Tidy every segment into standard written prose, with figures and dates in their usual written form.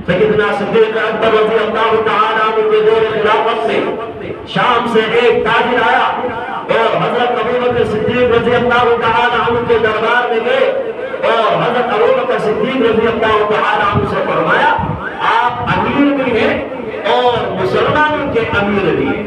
سیدنا صدیق اکبر رضی اللہ تعالیٰ عنہ کے دور خلافت میں شام سے ایک تاجر آیا اور حضرت ابوبکر صدیق رضی اللہ تعالیٰ عنہ کے دربار میں گئے اور حضرت ابوبکر صدیق رضی اللہ تعالیٰ عنہ سے فرمایا آپ امیر بھی ہیں اور مسلمانوں کے امیر بھی ہیں۔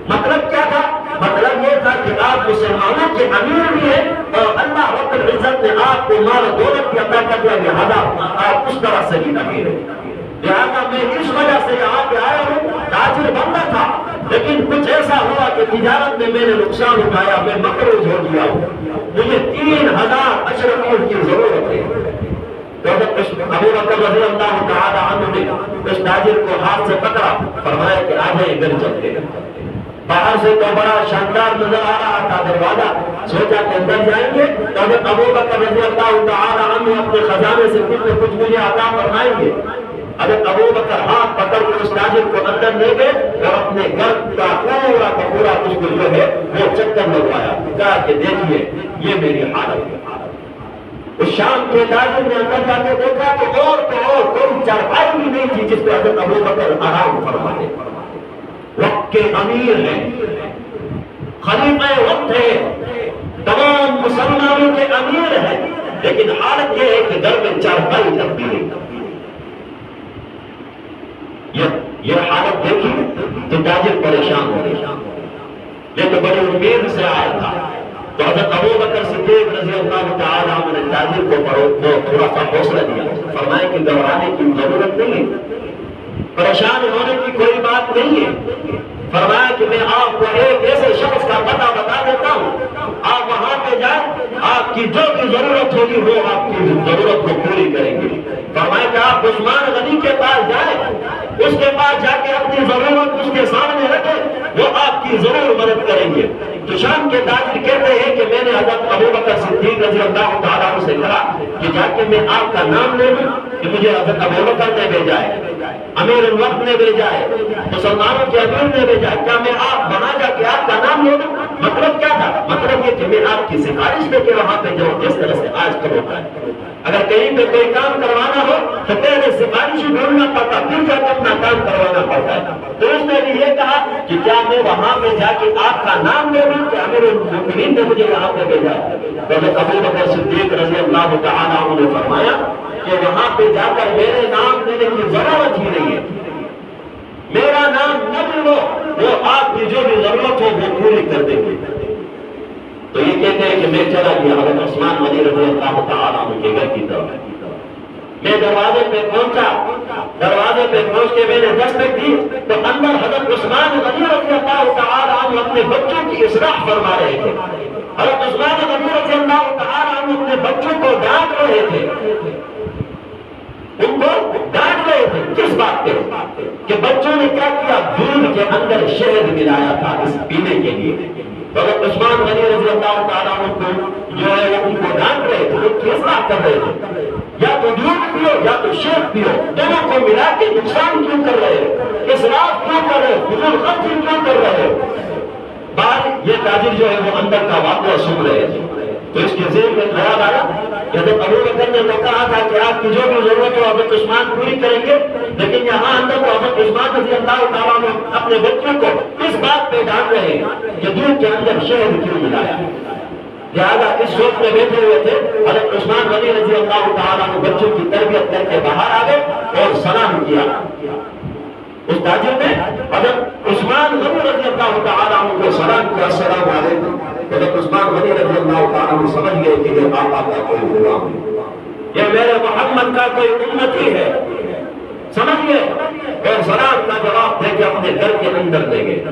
مطلب کیا تھا؟ مطلب یہ تھا کہ آپ مسلمانوں کے امیر بھی ہیں اور اللہ رب العزت نے آپ کو مال و دولت کی عطا کر دیا، لہذا آپ اس طرح سے بھی امیر ہیں۔ لہذا میں اس وجہ سے یہاں پہ آیا ہوں، تاجر بندہ تھا لیکن کچھ ایسا ہوا کہ تجارت میں میں نے نقصان اٹھایا، میں مقروض ہو گیا ہوں، مجھے 3000 اشرفیوں کی ضرورت ہے۔ ابو بکر رضی اللہ تعالی عنہ نے اس تاجر کو ہاتھ سے پکڑا، فرمایا کہ آ جائے گھر چلتے ہیں۔ باہر سے تو بڑا شاندار نظر آ رہا تھا دروازہ، سوچا کہ اندر جائیں گے تو ابو بکر رضی اللہ تعالی عنہ اپنے خزانے سے کچھ نہ کچھ مجھے عطا فرمائیں گے۔ حضرت ابو بکر ہاتھ پکڑ کے اس تاجر کو اندر لے گئے اور اپنے گھر کا پورا اس کو جو ہے وہ چکر لگوایا، کہا کہ دیکھیے یہ میری حالت ہے۔ اس شام کے تاجر نے اندر جا کے دیکھا کہ اور کوئی چارپائی بھی نہیں تھی جس پہ حضرت ابو بکر آرام فرماتے۔ وقت کے امیر ہیں، خلیفہ وقت ہے، تمام مسلمانوں کے امیر ہیں، لیکن حالت یہ ہے کہ گھر میں چارپائی تک بھی نہیں۔ یہ حالت دیکھی تو تاجر پریشان ہو گیا، لیکن بڑی امید سے آیا تھا۔ تو حضرت ابو بکر صدیق رضی اللہ تعالی عنہ نے تاجر کو تھوڑا سا حوصلہ دیا، فرمایا کہ گھبرانے کی ضرورت نہیں ہے، پریشان ہونے کی کوئی بات نہیں ہے۔ فرمایا کہ میں آپ کو ایک ایسے شخص کا پتہ بتا دیتا ہوں، آپ وہاں پہ جائیں، آپ کی جو بھی ضرورت ہوگی وہ آپ کی ضرورت کو پوری کریں گے۔ فرمایا کہ آپ عثمان غنی کے پاس جائیں، اس کے پاس جا کے اپنی ضرورت اس کے سامنے رکھیں، وہ آپ کی ضرور مدد کریں گے۔ تو شام کے تاجر کہتے ہیں کہ میں نے حضرت ابو بکر صدیق رضی اللہ تعالیٰ عنہ سے کہا کہ جا کے میں آپ کا نام لے لوں کہ مجھے حضرت ابو بکر نے بھیجا ہے، امیر الوقت نے بھیجا ہے، مسلمانوں کے امیر نے بھیجا ہے، کیا میں آپ وہاں جا کے آپ کا نام لے لوں؟ مطلب کیا تھا؟ مطلب یہ کہ میں آپ کی سفارش لے کے وہاں پہ جاؤں، جس طرح سے آج کل ہوتا ہے۔ اگر کہیں پہ کوئی کام کروانا ہو تو پہلے سفارش ڈھونڈنا پڑتا، پھر جا کے اپنا کام کروانا پڑتا ہے۔ تو اس نے بھی یہ کہا کہ کیا میں وہاں پہ جا کے آپ کا نام لے لوں کہ امیر المؤمنین نے مجھے یہاں پہ بھیجا ہے؟ حضرت ابو بکر صدیق رضی اللہ تعالیٰ عنہ نے فرمایا کہ وہاں پہ جا کر میرے نام لینے کی ضرورت ہی نہیں ہے، میرا نام نہ بھی ہو، وہ آپ کی جو بھی ضرورت ہو وہ پوری کر دیں گے۔ تو یہ کہتے ہیں کہ میں چلا گیا حضرت عثمان غنی رضی اللہ تعالیٰ عنہ کے گھر کی طرف۔ میں دروازے پہ پہنچا، دروازے پہ پہنچ کے میں نے دستک دی تو اندر حضرت عثمان غنی رضی اللہ تعالیٰ عنہ اپنے بچوں کی اصلاح فرما رہے تھے۔ حضرت عثمان غنی رضی اللہ تعالیٰ عنہ اپنے بچوں کو ڈانٹ رہے تھے، ان کو ڈانٹ رہے تھے۔ کس بات پہ؟ کہ بچوں نے کیا کیا؟ دودھ کے اندر شہد ملایا تھا اس پینے کے لیے۔ حضرت عثمان غنی رضی اللہ تعالیٰ عنہ کو جو ہے ان کو ڈانٹ رہے تھے، ان کی اصلاح کر رہے تھے، یا تو دودھ پیو یا تو شہد پیو، دونوں کو ملا کے نقصان کیوں کر رہے ہو؟ اسراف کیوں کر رہے ہو؟ فضول خرچی کیوں کر رہے ہو؟ بعد یہ تاجر جو ہے وہ اندر کا واقعہ سن رہے تھے، تو اس کے ذہن میں خیال آیا کہ حضرت ابو بکر نے تو کہا تھا کہ آپ کی جو بھی ضرورت ہو حضرت عثمان پوری کریں گے، لیکن یہاں اندر تو حضرت عثمان رضی اللہ تعالیٰ نے اپنے بچوں کو اس بات پہ ڈانٹ رہے ہیں کہ دودھ کے اندر شہد کیوں ملایا۔ لہٰذا اس سوچ میں بیٹھے ہوئے تھے، حضرت عثمان غنی رضی اللہ تعالیٰ نے بچوں کی تربیت کر کے باہر آ گئے اور سلام کیا۔ اس تاجر نے حضرت عثمان غنی رضی اللہ تعالیٰ عنہ کو سلام کیا، السلام علیکم۔ حضرت عثمان غنی رضی اللہ تعالیٰ عنہ سمجھ گئے کہ یہ آقا کا کوئی غلام ہے، یہ میرے محمد کا کوئی امتی ہے، سمجھ گئے، اور سلام کا جواب دے کے اپنے گھر کے اندر لے گئے۔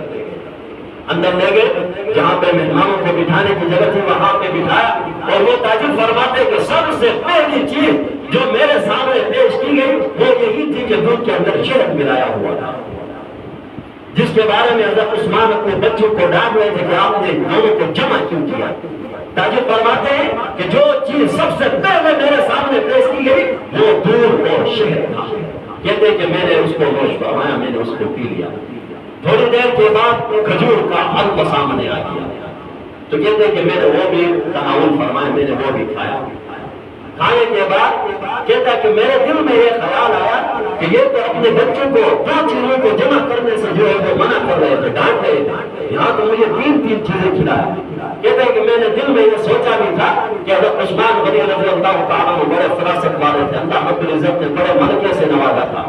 اندر لے گئے، جہاں پہ مہمانوں کو بٹھانے کی جگہ تھی وہاں پہ بٹھایا، اور وہ تاجر فرماتے کہ سب سے پہلی چیز جو میرے سامنے پیش کی گئی وہ یہی تھی کہ دودھ کے اندر شہد ملایا ہوا تھا، جس کے بارے میں حضرت عثمان اپنے بچوں کو ڈانٹ رہے تھے کہ آپ نے دونوں کو جمع کیوں کیا۔ تاجر فرماتے ہیں کہ جو چیز سب سے پہلے میرے سامنے پیش کی گئی وہ دودھ اور شہد تھا۔ کہتے ہیں کہ میں نے اس کو نوش فرمایا، میں نے اس کو پی لیا۔ تھوڑی دیر کے بعد کھجور کا حلوہ سامنے آ گیا، تو کہتے ہیں کہ میں نے وہ بھی تناول فرمایا، میں نے وہ بھی کھایا۔ کھانے کے بعد کہتا ہے کہ میرے دل میں یہ خیال آیا کہ یہ تو اپنے بچوں کو دو چیزوں کو جمع کرنے سے جو ہے وہ منع کر رہے تھے، ڈانٹ رہے تھے، یہاں تو مجھے تین چیزیں کھلایا۔ کہتے ہیں کہ میں نے دل میں یہ سوچا بھی تھا کہ حضرت عثمان غنی رضی اللہ تعالیٰ عنہ بڑے فراست والے تھے، اللہ رب العزت نے بڑے ملکے سے نوازا تھا،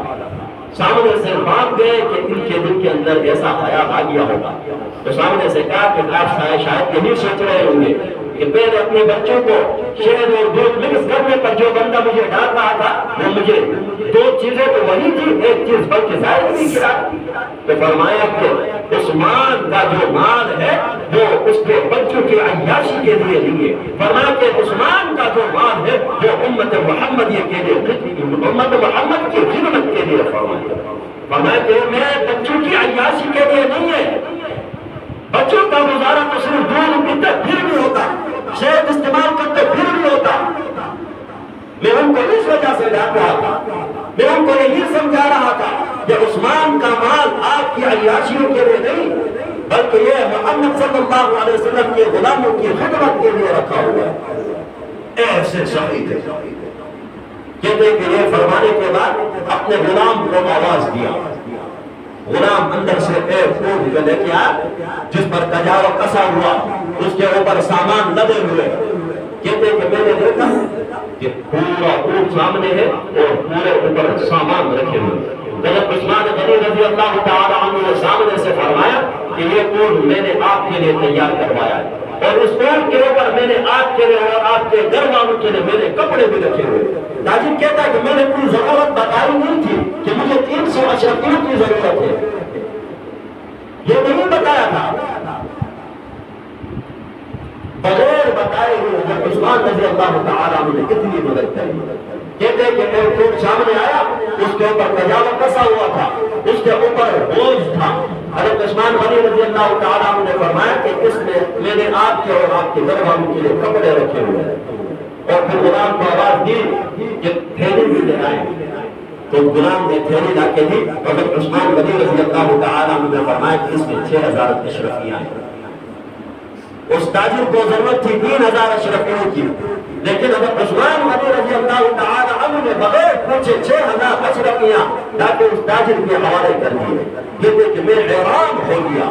سامنے سے بھاگ گئے کہ ان کے دل کے اندر ایسا خیال آ گیا ہوگا۔ تو سامنے سے کہا کہ آپ شاید یہی سوچ رہے ہوں گے کہ میں نے اپنے بچوں کو شہد اور دودھ مکس کرنے پر جو بندہ مجھے ڈال رہا تھا وہ مجھے دو چیزیں تو وہی تھی، ایک چیز بلکہ ظاہر نہیں کیا۔ تو فرمایا کہ عثمان کا جو مال ہے وہ اس کے بچوں کی عیاشی کے لیے لیے، فرمایا کہ عثمان کا جو مال ہے وہ امت محمدیہ کے لیے، امت محمد کی خدمت کے لیے فرمایا کہ میں بچوں کی عیاشی کے لیے نہیں ہے، بچوں کا گزارا تو صرف دودھ پیتے پھر بھی ہوتا، شہد استعمال کرتے پھر بھی ہوتا۔ میں ان کو اس وجہ سے ڈانٹ رہا تھا، میں ان کو یہی سمجھا رہا تھا کہ عثمان کا مال آپ کی عیاشیوں کے لیے نہیں بلکہ یہ محمد صلی اللہ علیہ وسلم کے غلاموں کی خدمت کے لیے رکھا ہوا ہے۔ ایسے صحیح تھے، کہتے کہ یہ فرمانے کے بعد اپنے غلام کو آواز دیا، غلام اندر سے ایک اونٹ لے کے آیا جس پر کجاو کسا ہوا، اس کے اوپر سامان لدے ہوئے۔ کہتے کہ میں نے دیکھا کہ پورا اونٹ سامنے ہے اور پورے اوپر سامان رکھے ہوئے۔ حضرت عثمان غنی رضی اللہ تعالی عنہ نے سامنے سے فرمایا کہ یہ اونٹ میں نے آپ کے لیے تیار کروایا ہے، اور اس اونٹ کے اوپر میں نے آپ کے لیے اور آپ کے گھر والوں کے لیے میں نے کپڑے بھی رکھے ہوئے۔ تاجر کہتا ہے کہ میں نے کوئی ضرورت بتائی نہیں تھی کہ مجھے 300 اشرفیوں کی ضرورت ہے، یہ نہیں بتایا تھا، بغیر بتائے ہوئے حضرت عثمان رضی اللہ تعالیٰ عنہ نے کتنی مدد کری۔ کہتے ہیں کہ ایک اونٹ سامنے آیا، اس کے اوپر کجاوا کسا ہوا تھا، اس کے اوپر بوجھ تھا۔ حضرت عثمان غنی رضی اللہ تعالیٰ عنہ نے فرمایا کہ اس میں نے آپ کے اور آپ کے گھر والوں کے لیے کپڑے رکھے ہوئے ہیں، اور پھر غلام کو آواز دی کہ تھیلی بھی لے آئے، تو غلام نے تھیلی لا کے دی۔ حضرت عثمان غنی رضی اللہ تعالیٰ عنہ نے فرمایا کہ اس میں 6000 اشرفیاں ہیں۔ اس تاجر کو ضرورت تھی 3000 اشرفیوں کی، لیکن حضرت عثمان غنی رضی اللہ تعالیٰ عنہ نے بغیر پوچھے 6000 اشرفیاں تاکہ اس تاجر کے حوالے کر دیے۔ کہتے کہ میں حیران ہو گیا،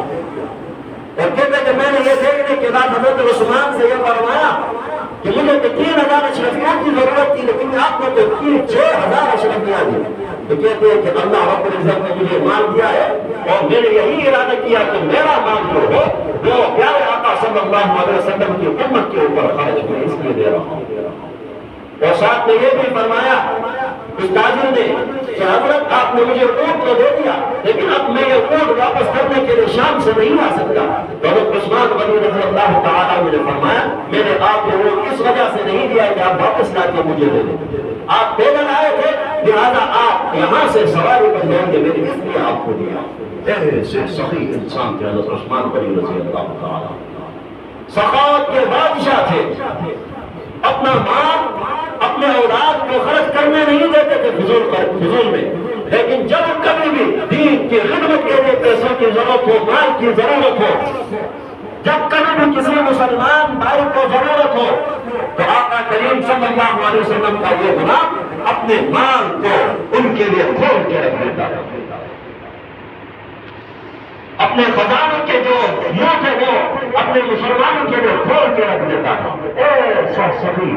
اور کہتے کہ میں نے یہ دیکھنے کے بعد حضرت عثمان سے یہ فرمایا کہ مجھے تو 3000 اشرفیوں کی ضرورت تھی، لیکن آپ نے تو 6000 اشرفیاں دی۔ تو کہتے ہیں کہ اللہ رب العزت نے مجھے مال دیا ہے، اور میں نے یہی ارادہ کیا کہ میرا مال جو ہو وہ پیارے آقا صلی اللہ علیہ وسلم کی امت کے اوپر خرچ میں اس لیے دے رہا ہوں۔ اور ساتھ میں یہ بھی فرمایا اس تاجر نے کہ حضرت آپ نے مجھے اونٹ تو دے دیا، لیکن اب میں یہ اونٹ واپس کرنے کے لیے شام سے نہیں آ سکتا۔ حضرت عثمان غنی رضی اللہ تعالیٰ عنہ نے فرمایا میں نے آپ کو اونٹ اس وجہ سے نہیں دیا کہ آپ واپس لا کے مجھے دے دیں، آپ پیدل آئے تھے لہذا آپ یہاں سے سواری پر جائیں گے، میں نے اس لیے آپ کو دیا۔ ایسے سخی انسان تھے حضرت عثمان غنی رضی اللہ تعالیٰ، سخاوت کے بادشاہ تھے، اپنا مال اپنے اولاد کو خرچ کرنے نہیں دیتے تھے فضول میں، لیکن جب کبھی بھی دین کی خدمت کے لیے پیسوں کی ضرورت ہو، مال کی ضرورت ہو، جب کبھی بھی کسی مسلمان بھائی کو ضرورت ہو تو آقا کریم صلی اللہ علیہ وسلم کا یہ غلام اپنے مال کو ان کے لیے کھول کے رکھ دیتا ہے، اپنے خزانوں کے جو منہ تھے وہ اپنے مسلمانوں کے لیے کھول کے رکھ دیتا ہے۔ ایسا سبھی